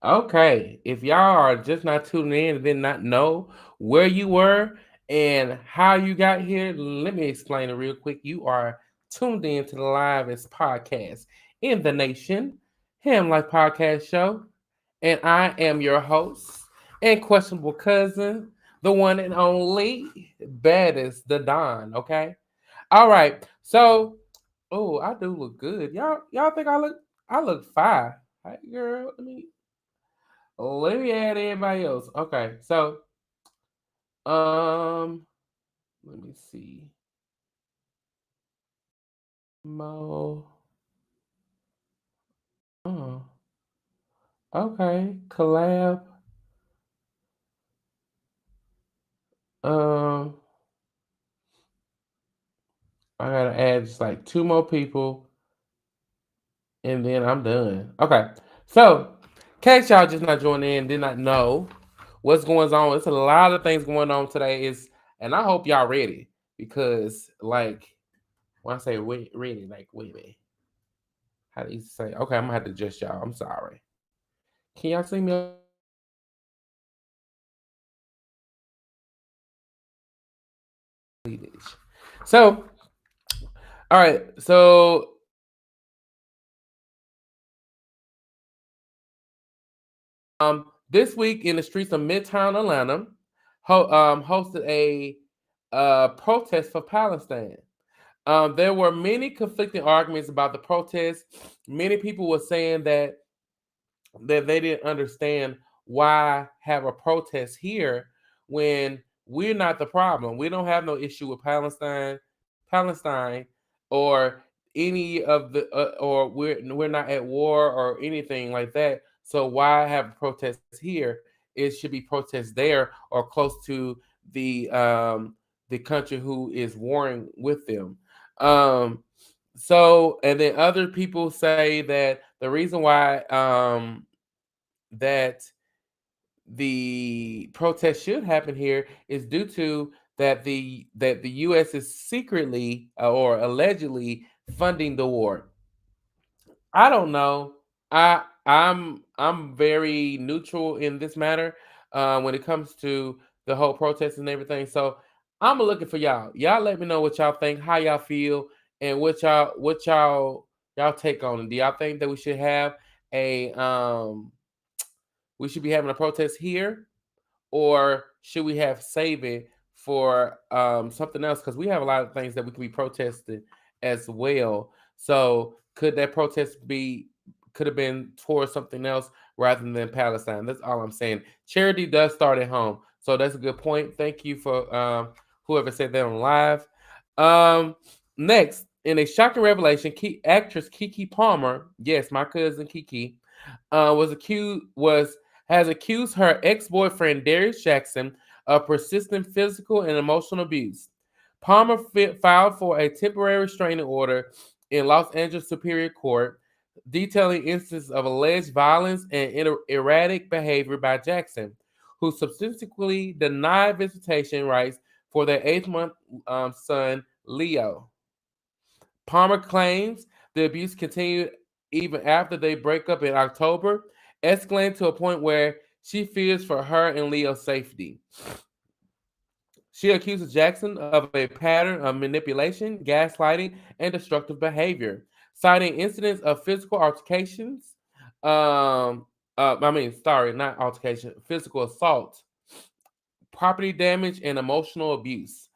Okay, if y'all are just not tuning in and did not know where you were and how you got here, let me explain it real quick. You are tuned in to the livest podcast in the nation, Ham Life Podcast Show, and I am your host and questionable cousin, the one and only baddest, the Don. Okay, all right. So, oh, I do look good. Y'all think I look fine? Hey, girl, let me add everybody else. Okay, so um, let me see. Mo. Oh, okay. Collab. Um, I gotta add just like two more people, and then I'm done. Okay, so in case y'all just not joining in, did not know what's going on. It's a lot of things going on today. And I hope y'all ready because like when I say ready, like wait a minute, how do you say? Okay, I'm gonna have to adjust y'all. I'm sorry. Can y'all see me? So, all right. So, this week in the streets of Midtown Atlanta, hosted a protest for Palestine. There were many conflicting arguments about the protest. Many people were saying that they didn't understand why have a protest here when we're not the problem. We don't have no issue with Palestine, or any of the or we're not at war or anything like that. So why have protests here? It should be protests there or close to the country who is warring with them. Um, so and then other people say that the reason why that the protest should happen here is due to that the U.S. is secretly or allegedly funding the war. I don't know. I'm very neutral in this matter when it comes to the whole protest and everything. So I'm looking for y'all. Y'all let me know what y'all think, how y'all feel, and what y'all take on it. Do y'all think that a we should be having a protest here, or should we have save it for something else? Because we have a lot of things that we could be protesting as well. So could have been towards something else rather than Palestine? That's all I'm saying. Charity does start at home, so that's a good point. Thank you for whoever said that on live. Um, Next, in a shocking revelation, actress Keke Palmer, yes, my cousin Keke, was has accused her ex-boyfriend Darius Jackson of persistent physical and emotional abuse. Palmer filed for a temporary restraining order in Los Angeles Superior Court, detailing instances of alleged violence and erratic behavior by Jackson, who subsequently denied visitation rights for their eighth-month son Leo. Palmer claims the abuse continued even after they break up in October, escalating to a point where she fears for her and Leo's safety. She accuses Jackson of a pattern of manipulation, gaslighting, and destructive behavior, citing incidents of physical altercations. Not altercation, physical assault, property damage, and emotional abuse.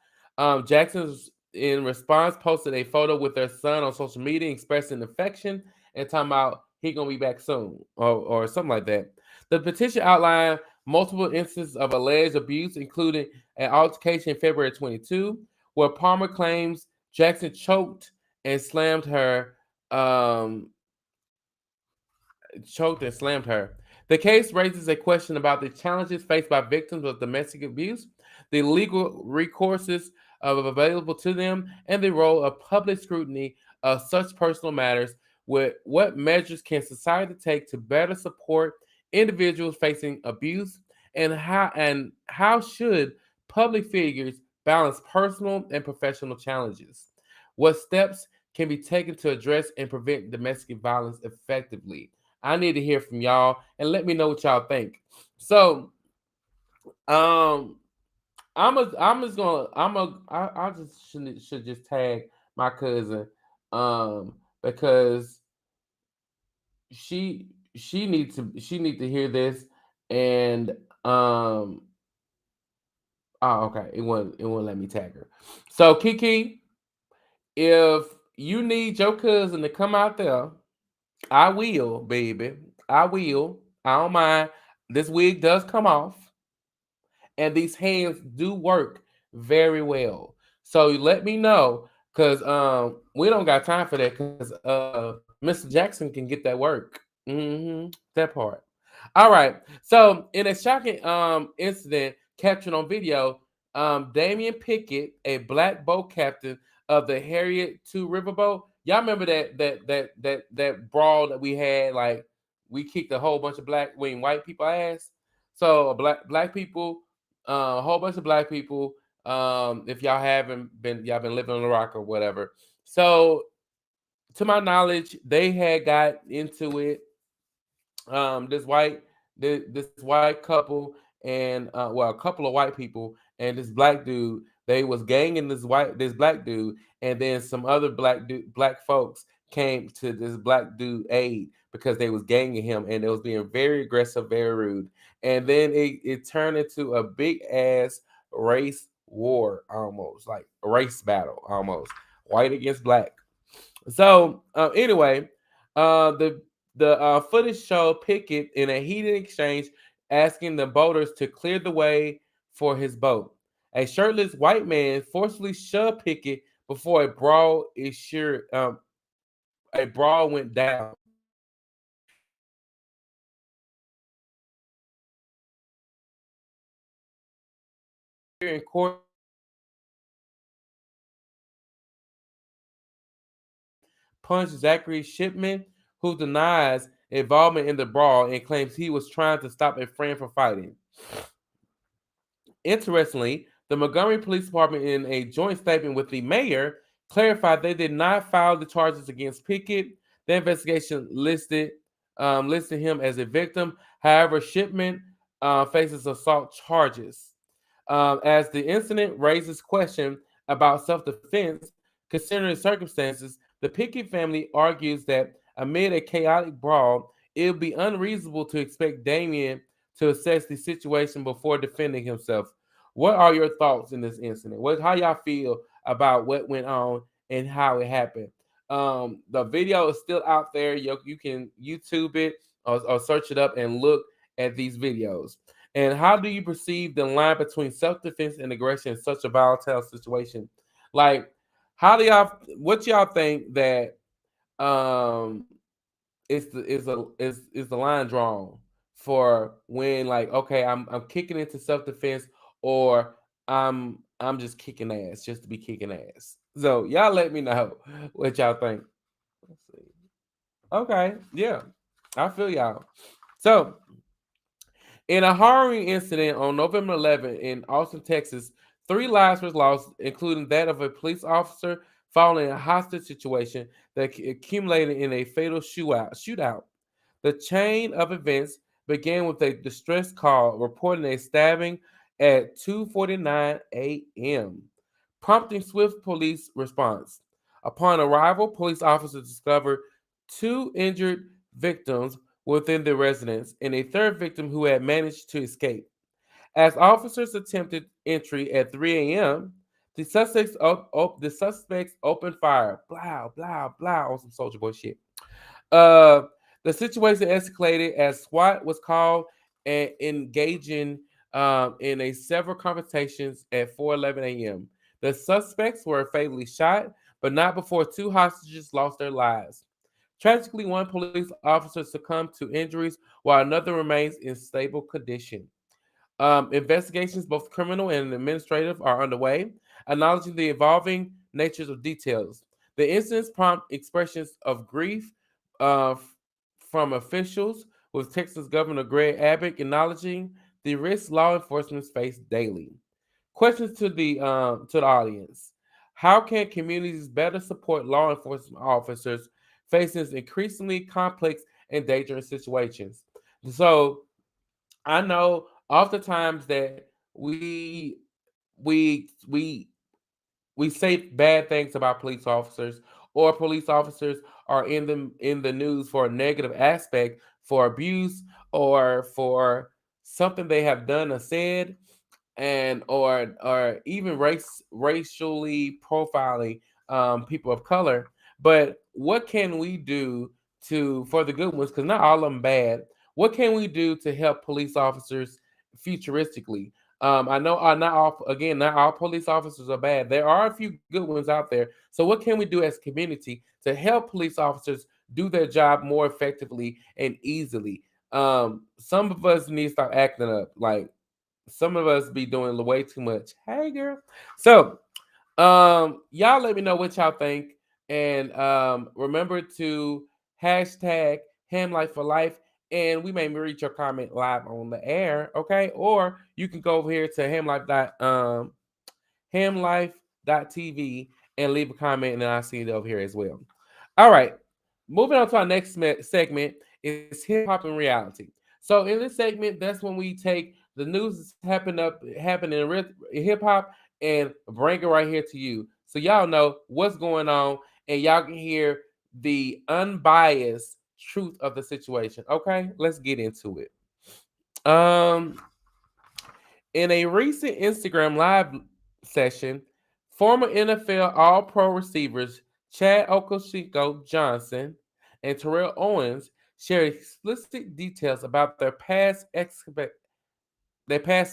Jackson's, in response, posted a photo with their son on social media expressing affection and talking about he gonna be back soon or something like that. The petition outlined multiple instances of alleged abuse, including an altercation in February 22, where Palmer claims Jackson and slammed her um, choked and slammed her. The case raises a question about the challenges faced by victims of domestic abuse, the legal recourses available to them, and the role of public scrutiny of such personal matters. With what measures can society take to better support individuals facing abuse, and how should public figures balance personal and professional challenges? What steps can be taken to address and prevent domestic violence effectively? I need to hear from y'all and let me know what y'all think. So, um, I'm just gonna, I just should just tag my cousin, because she need to hear this, and um, oh, okay, it won't let me tag her. So Kiki, if you need your cousin to come out there, I will, baby. I will. I don't mind. This wig does come off, and these hands do work very well. So you let me know, cause we don't got time for that, cause Mr. Jackson can get that work. That part. All right. So in a shocking incident captured on video, Damian Pickett, a black boat captain of the Harriet Two Riverboat. Y'all remember that brawl that we had? Like we kicked a whole bunch of white people ass. So black people, a whole bunch of black people. If y'all been living on the rock or whatever. So to my knowledge, they had got into it, this this white couple, and well, a couple of white people and this black dude. They was ganging this black dude, and then some other black folks came to this black dude aid because they was ganging him, and it was being very aggressive, very rude. And then it turned into a big ass race war, almost like a race battle, almost white against black. So anyway, the footage showed Pickett in a heated exchange, asking the boaters to clear the way for his boat. A shirtless white man forcefully shoved Pickett before a brawl went down. In court, punched Zachary Shipman, who denies involvement in the brawl and claims he was trying to stop a friend from fighting. Interestingly, the Montgomery Police Department, in a joint statement with the mayor, clarified they did not file the charges against Pickett. The investigation listed him as a victim. However, Shipman faces assault charges. As the incident raises question about self-defense, considering the circumstances, the Pickett family argues that amid a chaotic brawl, it would be unreasonable to expect Damien to assess the situation before defending himself. What are your thoughts in this incident? How y'all feel about what went on and how it happened? The video is still out there. You can YouTube it, or search it up and look at these videos. And how do you perceive the line between self-defense and aggression in such a volatile situation? Like, what y'all think that um is the line drawn for when, like, okay, I'm kicking into self-defense, or I'm just kicking ass just to be kicking ass. So y'all let me know what y'all think. Let's see. Okay, yeah, I feel y'all. So in a harrowing incident on November 11th in Austin, Texas, 3 lives were lost, including that of a police officer following a hostage situation that accumulated in a fatal shootout. The chain of events began with a distress call reporting a stabbing at 2:49 a.m., prompting swift police response. Upon arrival, police officers discovered two injured victims within the residence and a third victim who had managed to escape. As officers attempted entry at 3 a.m., the suspects opened fire, blah blah blah, on some Soldier Boy shit. Uh, the situation escalated as SWAT was called and engaging in a several confrontations at 4:11 a.m. The suspects were fatally shot, but not before two hostages lost their lives. Tragically, one police officer succumbed to injuries while another remains in stable condition. Investigations, both criminal and administrative, are underway, acknowledging the evolving natures of details. The incidents prompt expressions of grief from officials, with Texas Governor Greg Abbott acknowledging the risks law enforcement face daily. Questions to the audience: how can communities better support law enforcement officers facing increasingly complex in dangerous situations. So I know oftentimes that we we we say bad things about police officers, or police officers are in the news for a negative aspect, for abuse, or for something they have done or said, and or even racially profiling people of color. But what can we do to for the good ones? Because not all of them bad. What can we do to help police officers futuristically? I know not all, again, not all police officers are bad. There are a few good ones out there. So what can we do as community to help police officers do their job more effectively and easily? Some of us need to start acting up. Like, some of us be doing way too much. Hey, girl. So, y'all let me know what y'all think, and remember to hashtag Ham Life for Life, and we may read your comment live on the air, okay? Or you can go over here to hamlife.tv and leave a comment, and I'll see it over here as well. All right, moving on to our next segment is hip hop and reality. So in this segment, that's when we take the news that's happening in hip hop and bring it right here to you, so y'all know what's going on and y'all can hear the unbiased truth of the situation. Okay, let's get into it. Um, in a recent Instagram live session, former NFL All Pro receivers Chad Okoshiko Johnson and Terrell Owens shared explicit details about their past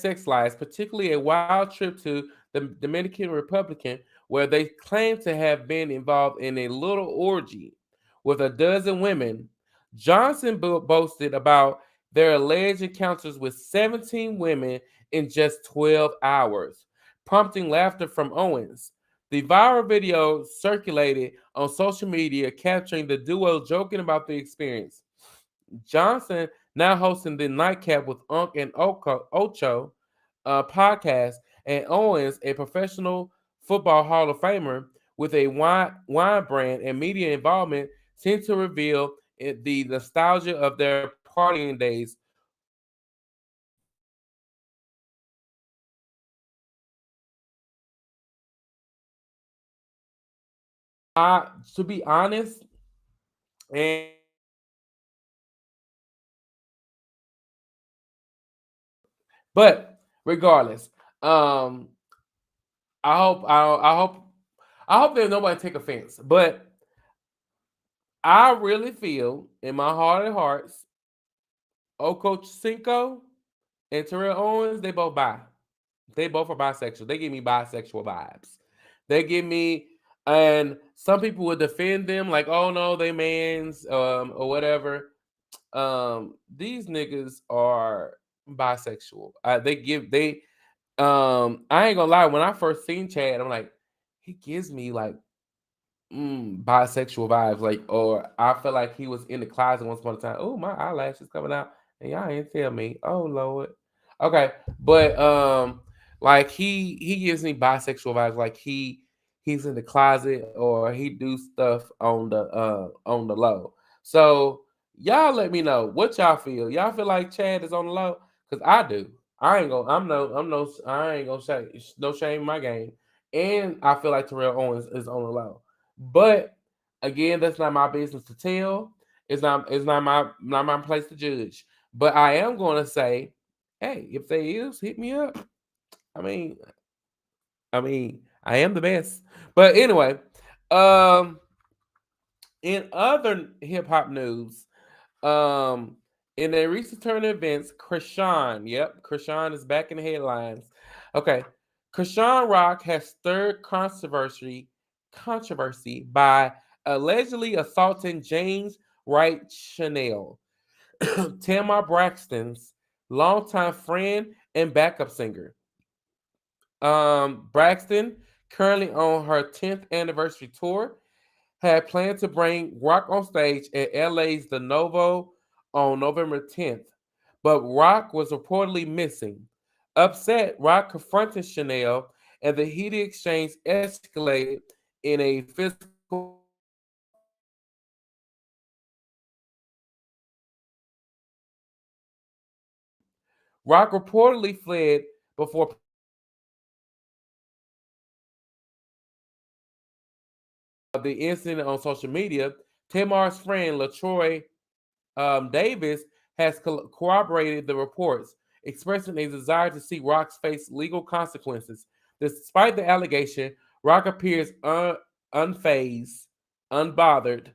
sex lives, particularly a wild trip to the Dominican Republic where they claim to have been involved in a little orgy with a dozen women. Johnson boasted about their alleged encounters with 17 women in just 12 hours, prompting laughter from Owens. The viral video circulated on social media, capturing the duo joking about the experience. Johnson, now hosting the Nightcap with Unc and Ocho podcast, and Owens, a professional football Hall of Famer with a wine brand and media involvement, seem to reveal the nostalgia of their partying days. To be honest, and but regardless, um, I hope that nobody take offense, but I really feel in my heart of hearts, Coach Cinco and Terrell Owens, they both bi. They both are bisexual. They give me bisexual vibes. They give me, and some people would defend them like, oh no, they mans, or whatever. These niggas are bisexual. I ain't gonna lie. When I first seen Chad, I'm like, he gives me like bisexual vibes, like, or I feel like he was in the closet once upon a time. Oh, my eyelashes coming out, and y'all ain't tell me. Oh Lord. Okay, but like he gives me bisexual vibes, like he's in the closet or he do stuff on the low. So y'all let me know what y'all feel. Y'all feel like Chad is on the low? Cause I do. I ain't gonna. I'm no. I ain't gonna say no shame in my game. And I feel like Terrell Owens is on the low. But again, that's not my business to tell. It's not my place to judge. But I am going to say, hey, if they is, hit me up. I mean, I am the best. But anyway, um, in other hip hop news, um, in a recent turn of events, Krishan is back in the headlines. Okay, Krishan Rock has stirred controversy by allegedly assaulting James Wright Chanel, Tamar Braxton's longtime friend and backup singer. Braxton, currently on her 10th anniversary tour, had planned to bring Rock on stage at LA's The Novo on November 10th, but Rock was reportedly missing. Upset, Rock confronted Chanel, and the heated exchange escalated in a physical fight. Rock reportedly fled before police the incident on social media. Tamar's friend Latroy Davis has corroborated the reports, expressing a desire to see Rock's face legal consequences. Despite the allegation, Rock appears unfazed, unbothered.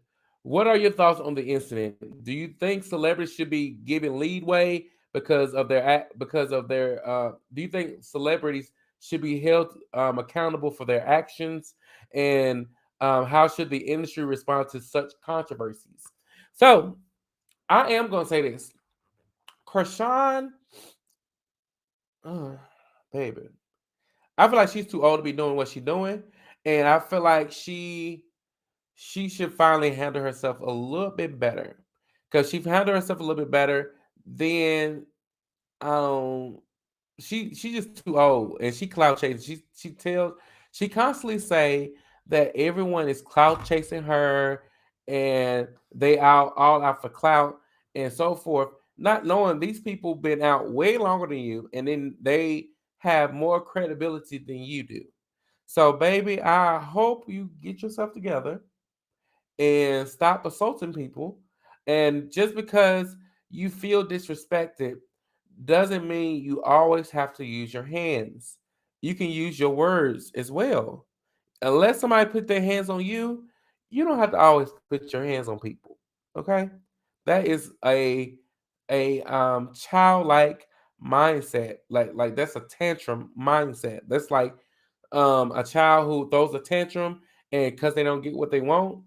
What are your thoughts on the incident? Do you think celebrities should be given leadway because of their because of their? Do you think celebrities should be held accountable for their actions? And how should the industry respond to such controversies? So, I am gonna say this. Krishan, uh, baby. I feel like she's too old to be doing what she's doing. And I feel like she should finally handle herself a little bit better. Because she handled herself a little bit better, then um she just too old and she clout chasing. She constantly say that everyone is clout chasing her and they all out for clout and so forth, not knowing these people been out way longer than you and then they have more credibility than you do. So baby, I hope you get yourself together and stop assaulting people. And just because you feel disrespected doesn't mean you always have to use your hands. You can use your words as well. Unless somebody put their hands on you, you don't have to always put your hands on people. Okay? That is a childlike mindset. Like that's a tantrum mindset. That's like a child who throws a tantrum and because they don't get what they want,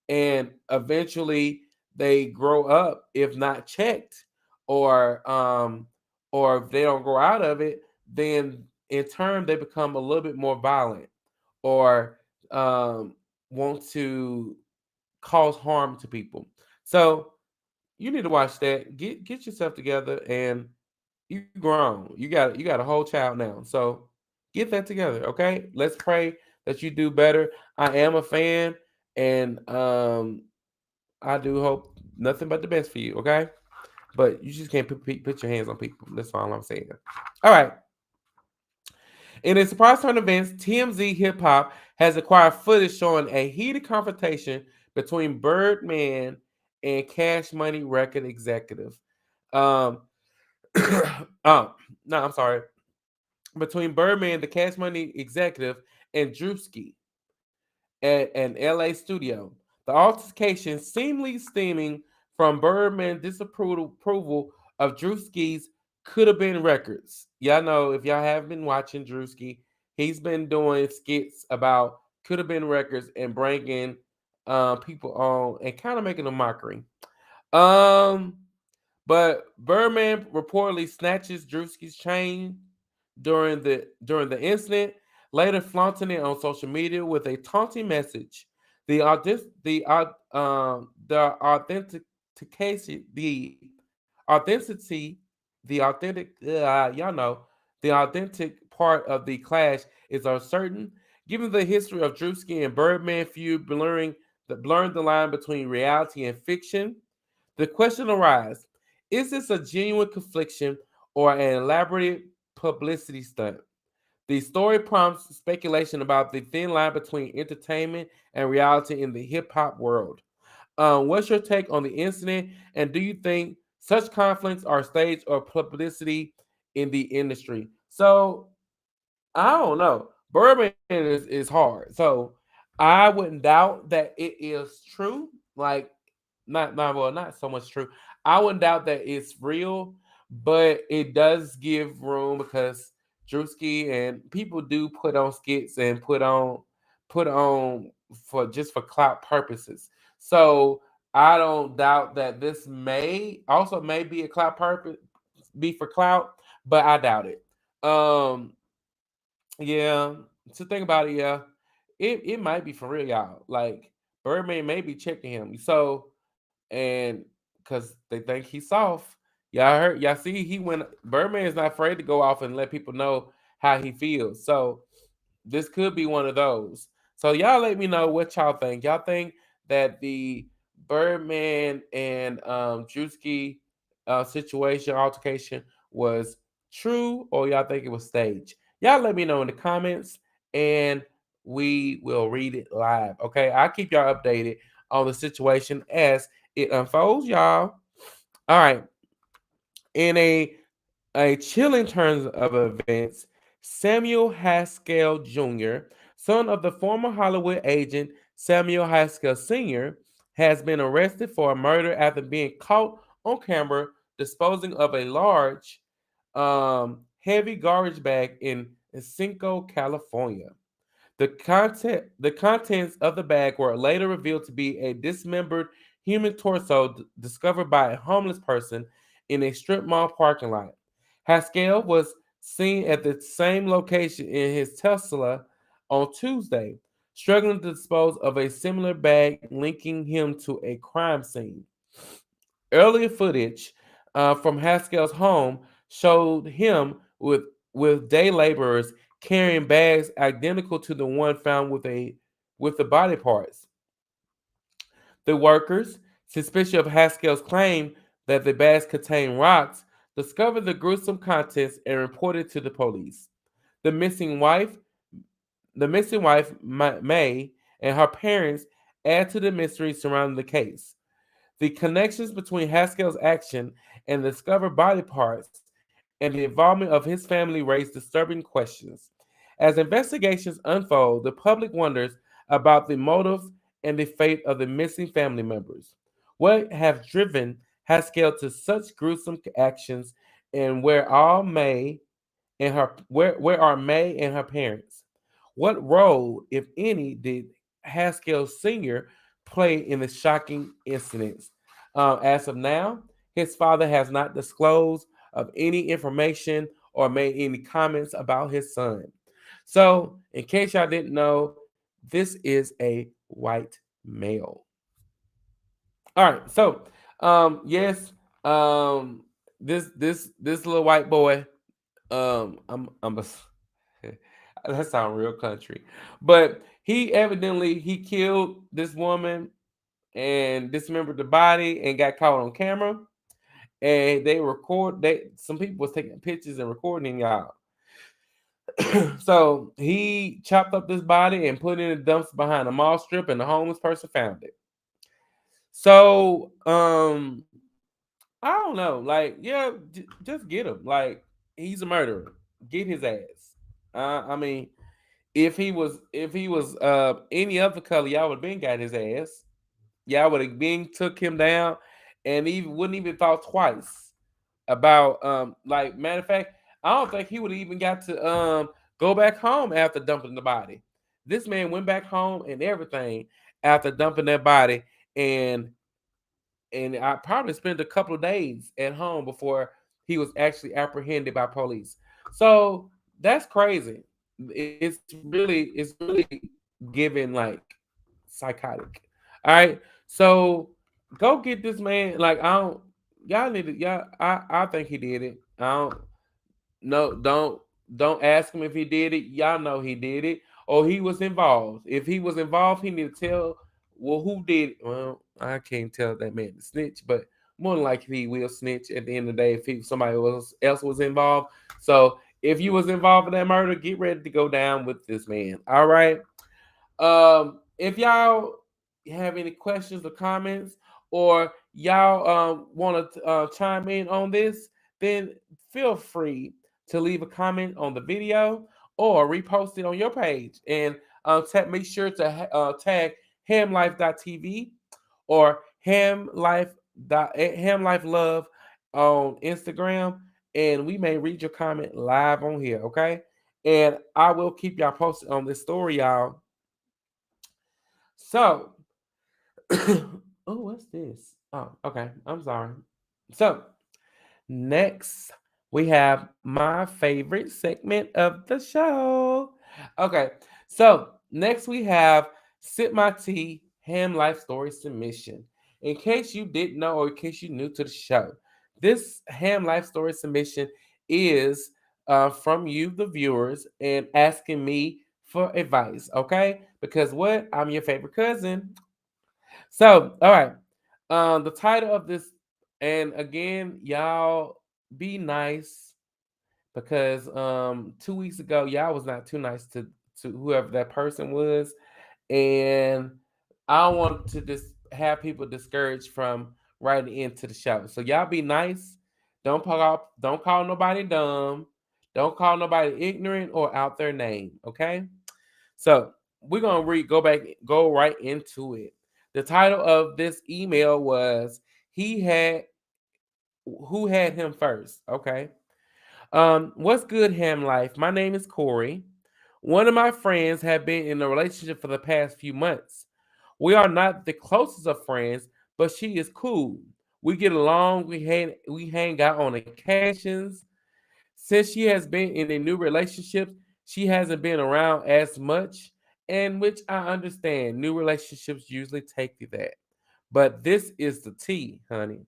and eventually they grow up if not checked, or if they don't grow out of it, then in turn they become a little bit more violent or um, want to cause harm to people. So you need to watch that. Get yourself together, and you grown. You got a whole child now. So get that together, okay? Let's pray that you do better. I am a fan, and I do hope nothing but the best for you, okay? But you just can't put your hands on people. That's all I'm saying. All right. In a surprise turn events, TMZ Hip Hop has acquired footage showing a heated confrontation between Birdman and Cash Money record executive. Um, oh, no, I'm sorry. Between Birdman, the Cash Money executive, and Drewski at an LA studio. The altercation seemingly stemming from Birdman's disapproval of Drewski's Could Have Been Records. Y'all know if y'all have been watching Drewski, he's been doing skits about Could Have Been Records and bringing people on and kind of making a mockery. Um, but Birdman reportedly snatches Drewski's chain during the incident, later flaunting it on social media with a taunting message. The authentication authenticity the authentic y'all know the authentic part of the clash is uncertain, given the history of Drewski and Birdman feud blurring the line between reality and fiction. The question arises: is this a genuine confliction or an elaborate publicity stunt? The story prompts speculation about the thin line between entertainment and reality in the hip hop world. What's your take on the incident, and do you think such conflicts are staged or publicity in the industry? So I don't know. Bourbon is hard. So I wouldn't doubt that it is true. Like not so much true. I wouldn't doubt that it's real, but it does give room because Drewski and people do put on skits and put on for clout purposes. So I don't doubt that this may be a clout purpose, be for clout, but I doubt it. Yeah, to think about it, yeah, it might be for real, y'all. Like Birdman may be checking him. So and because they think he's soft. Y'all see he went. Birdman is not afraid to go off and let people know how he feels. So this could be one of those. So y'all let me know what y'all think. Y'all think that the Birdman and Drewski situation altercation was true or y'all think it was staged? Y'all let me know in the comments and we will read it live. Okay, I'll keep y'all updated on the situation as it unfolds, y'all. All right, in a chilling turn of events, Samuel Haskell Jr., son of the former Hollywood agent Samuel Haskell Sr., has been arrested for a murder after being caught on camera disposing of a large, heavy garbage bag in Cinco, California. The contents of the bag were later revealed to be a dismembered human torso discovered by a homeless person in a strip mall parking lot. Haskell was seen at the same location in his Tesla on Tuesday, struggling to dispose of a similar bag, linking him to a crime scene. Earlier footage from Haskell's home showed him with day laborers carrying bags identical to the one found with the body parts. The workers, suspicious of Haskell's claim that the bags contained rocks, discovered the gruesome contents and reported to the police. The missing wife, the missing wife May, and her parents add to the mystery surrounding the case. The connections between Haskell's action and the discovered body parts and the involvement of his family raise disturbing questions. As investigations unfold, the public wonders about the motive and the fate of the missing family members. What have driven Haskell to such gruesome actions, and where are May and her parents? What role, if any, did Haskell Sr. play in the shocking incidents? As of now, his father has not disclosed of any information or made any comments about his son. So, in case y'all didn't know, this is a white male. All right, so yes, um, this little white boy, I'm a that sounds real country, but he killed this woman and dismembered the body and got caught on camera. And they some people was taking pictures and recording y'all. So he chopped up this body and put it in the dumpster behind a mall strip, and the homeless person found it. So I don't know, like yeah, just get him. Like he's a murderer. Get his ass. I mean, if he was any other color, y'all would have been got his ass. Y'all would have been took him down, and even wouldn't even thought twice about like matter of fact, I don't think he would have even got to go back home after dumping the body. This man went back home and everything after dumping that body, and I probably spent a couple of days at home before he was actually apprehended by police. So that's crazy. It's really giving like psychotic. All right, so go get this man. Like I don't. Y'all need to. Y'all. I think he did it. I don't. No, don't ask him if he did it. Y'all know he did it, or he was involved. If he was involved, he need to tell. Well, who did? Well, I can't tell that man to snitch, but more than likely he will snitch at the end of the day if somebody else was involved. So if you was involved in that murder, get ready to go down with this man. All right. If y'all have any questions or comments, or y'all want to chime in on this, then feel free to leave a comment on the video or repost it on your page. And make sure to tag hamlife.tv or hamlifelove on Instagram, and we may read your comment live on here. Okay, and I will keep y'all posted on this story, y'all. So, oh, what's this? Oh, okay. I'm sorry. So, next we have my favorite segment of the show. Okay. So, next we have Sip My Tea Ham Life Story Submission. In case you didn't know, or in case you're new to the show, this Ham Life Story Submission is from you, the viewers, and asking me for advice, okay? Because what? I'm your favorite cousin. So, all right. The title of this, and again, y'all be nice, because 2 weeks ago y'all was not too nice to whoever that person was, and I don't want to just have people discouraged from writing into the show. So y'all be nice. Don't call nobody dumb. Don't call nobody ignorant or out their name. Okay. So we're gonna go right into it. The title of this email was "He Had Who Had Him First." Okay. What's good, Ham Life? My name is Corey. One of my friends have been in a relationship for the past few months. We are not the closest of friends, but she is cool. We get along. We hang out on occasions. Since she has been in a new relationship, she hasn't been around as much, and which I understand. New relationships usually take you that. But this is the tea, honey.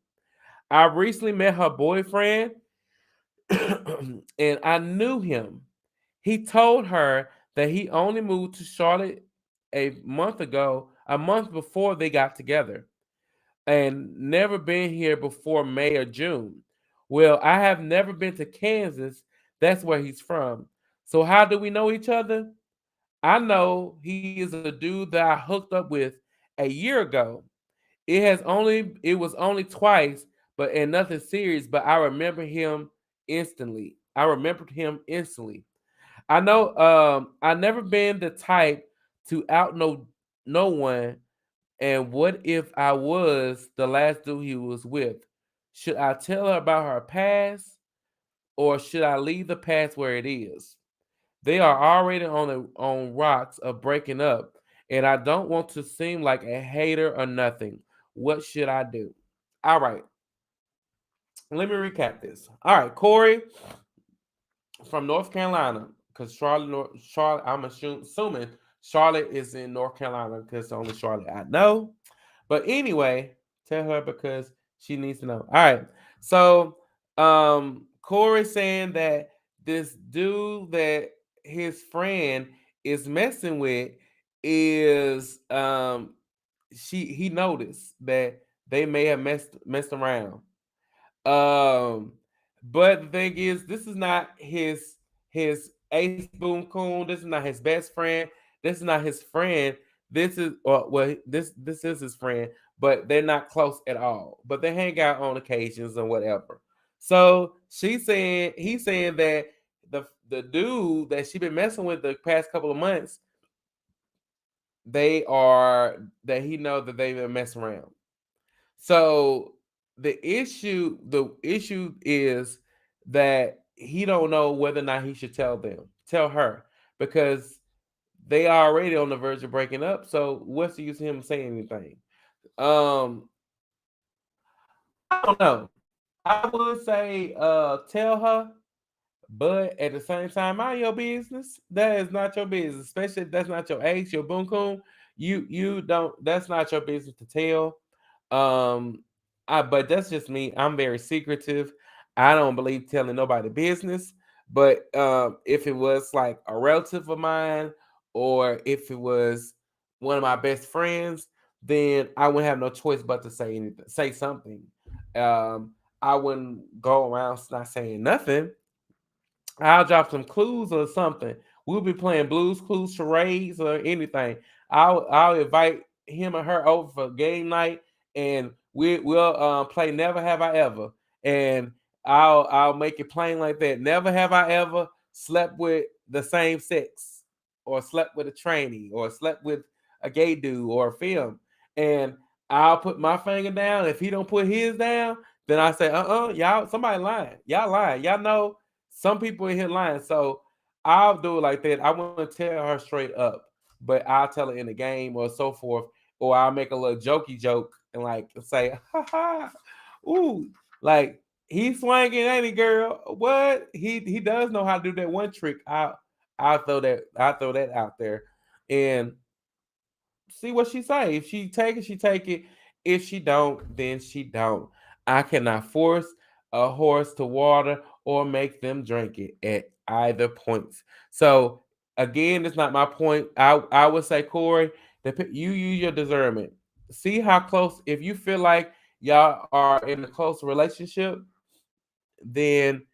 I recently met her boyfriend and I knew him. He told her that he only moved to Charlotte a month before they got together, and never been here before May or June. Well, I have never been to Kansas. That's where he's from. So how do we know each other? I know he is a dude that I hooked up with a year ago. It was only twice, but and nothing serious, but I remembered him instantly. I know I never been the type to out no one, and what if I was the last dude he was with? Should I tell her about her past, or should I leave the past where it is? They are already on rocks of breaking up, and I don't want to seem like a hater or nothing. What should I do? All right, let me recap this. All right, Corey from North Carolina, because Charlotte, assuming Charlotte is in North Carolina because it's the only Charlotte I know. But anyway, tell her because she needs to know. All right. So Corey saying that this dude that his friend is messing with is he noticed that they may have messed around. um, but the thing is, this is not his ace boom coon. This is not his best friend. This is not his friend. This is this is his friend, but they're not close at all. But they hang out on occasions and whatever. So he's saying that the dude that she been messing with the past couple of months, that he know that they've been messing around. So the issue is that he don't know whether or not he should tell her, because they are already on the verge of breaking up. So what's the use of him saying anything? Um, I don't know. I would say tell her, but at the same time, mind your business. That is not your business, especially if that's not your ex, your bunkum. You don't. That's not your business to tell. Um, but that's just me. I'm very secretive. I don't believe telling nobody business. But if it was like a relative of mine, or if it was one of my best friends, then I wouldn't have no choice but to say something. Um, I wouldn't go around not saying nothing. I'll drop some clues or something. We'll be playing blues clues, charades, or anything. I'll invite him or her over for game night, and we'll play Never Have I Ever, and I'll make it plain like that. Never have I ever slept with the same sex, or slept with a trainee, or slept with a gay dude or a film, and I'll put my finger down. If he don't put his down, then I say, y'all, somebody lying. Y'all lying. Y'all know some people in here lying. So I'll do it like that. I wouldn't tell her straight up, but I'll tell her in the game or so forth, or I'll make a little jokey joke and like say, ha ha, ooh, like he's swinging, ain't he, girl? What? He does know how to do that one trick. I'll throw that out there and see what she say. If she take it, she take it. If she don't, then she don't. I cannot force a horse to water or make them drink it at either points. So again, it's not my point. I would say, Corey, that you use your discernment. See how close. If you feel like y'all are in a close relationship, then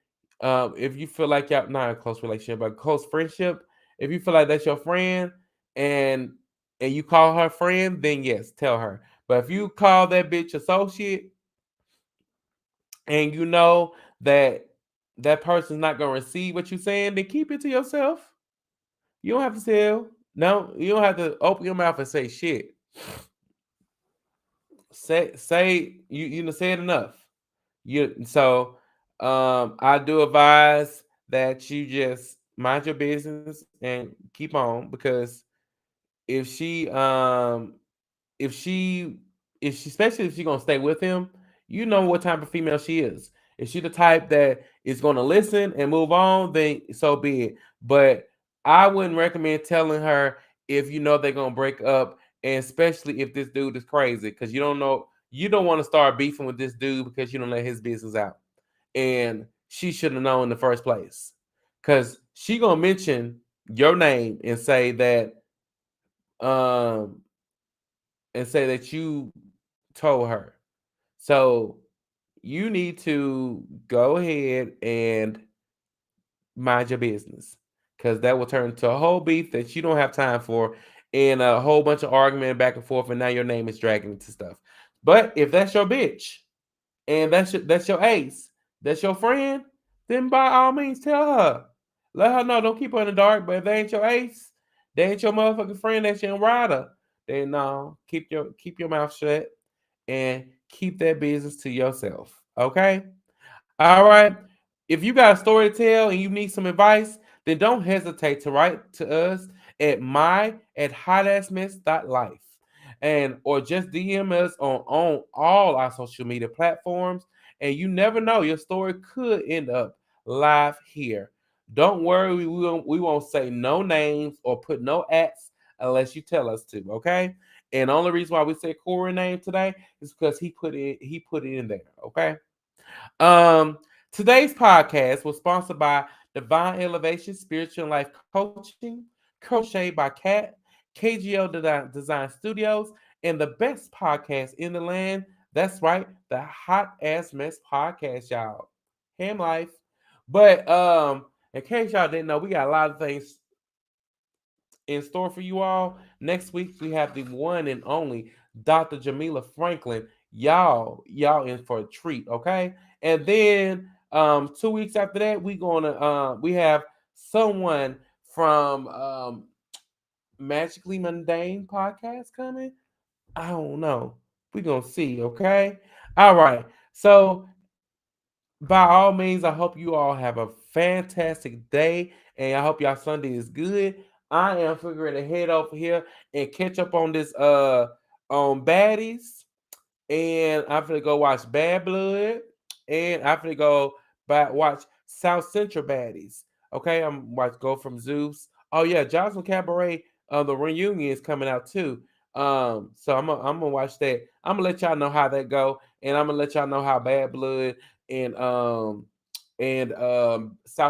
If you feel like y'all not a close relationship, but a close friendship, if you feel like that's your friend and and you call her friend, then yes, tell her. But if you call that bitch associate and you know that that person's not gonna receive what you're saying, then keep it to yourself. You don't have to tell. No, you don't have to open your mouth and say shit. Say you know say it enough. I do advise that you just mind your business and keep on because if she um if she if she especially if she's gonna stay with him, you know what type of female she is. If she the type that is gonna listen and move on, then so be it. But I wouldn't recommend telling her if you know they're gonna break up, and especially if this dude is crazy, because you don't want to start beefing with this dude because you don't let his business out. And she should have known in the first place. Cause she gonna mention your name um and say that you told her. So you need to go ahead and mind your business because that will turn into a whole beef that you don't have time for and a whole bunch of argument back and forth, and now your name is dragging into stuff. But if that's your bitch and that's your ace, that's your friend, then by all means tell her. Let her know. Don't keep her in the dark. But if they ain't your ace, they ain't your motherfucking friend, that's your rider. Then no, keep your mouth shut and keep that business to yourself. Okay? All right. If you got a story to tell and you need some advice, then don't hesitate to write to us at hotassmess.life and or just DM us on all our social media platforms. And you never know, your story could end up live here. Don't worry, we won't say no names or put no acts unless you tell us to, okay? And the only reason why we say Corey name today is because he put it in there, okay? Um, Today's podcast was sponsored by Divine Elevation Spiritual and Life Coaching, Crochet by Cat, KGO Design Studios, and the best podcast in the land. That's right, the Hot Ass Mess Podcast, y'all. Ham life. But in case y'all didn't know, we got a lot of things in store for you all. Next week we have the one and only Dr. Jamila Franklin. Y'all in for a treat, okay? And then 2 weeks after that, we have someone from Magically Mundane podcast coming. I don't know. We're gonna see, okay? All right. So by all means, I hope you all have a fantastic day, and I hope y'all Sunday is good. I am figuring to head over here and catch up on this on baddies, and I'm gonna go watch Bad Blood, and I'm gonna go watch South Central Baddies. Okay, I'm watch go from Zeus. Oh yeah, Johnson Cabaret. The reunion is coming out too. So I'm gonna watch that. I'm gonna let y'all know how that go, and I'm gonna let y'all know how Bad Blood and South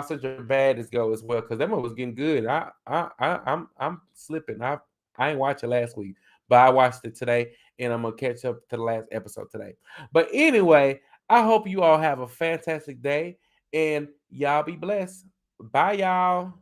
Central Baddies go as well, because that one was getting good. I'm slipping. I ain't watch it last week, but I watched it today, and I'm gonna catch up to the last episode today. But anyway, I hope you all have a fantastic day and y'all be blessed. Bye, y'all.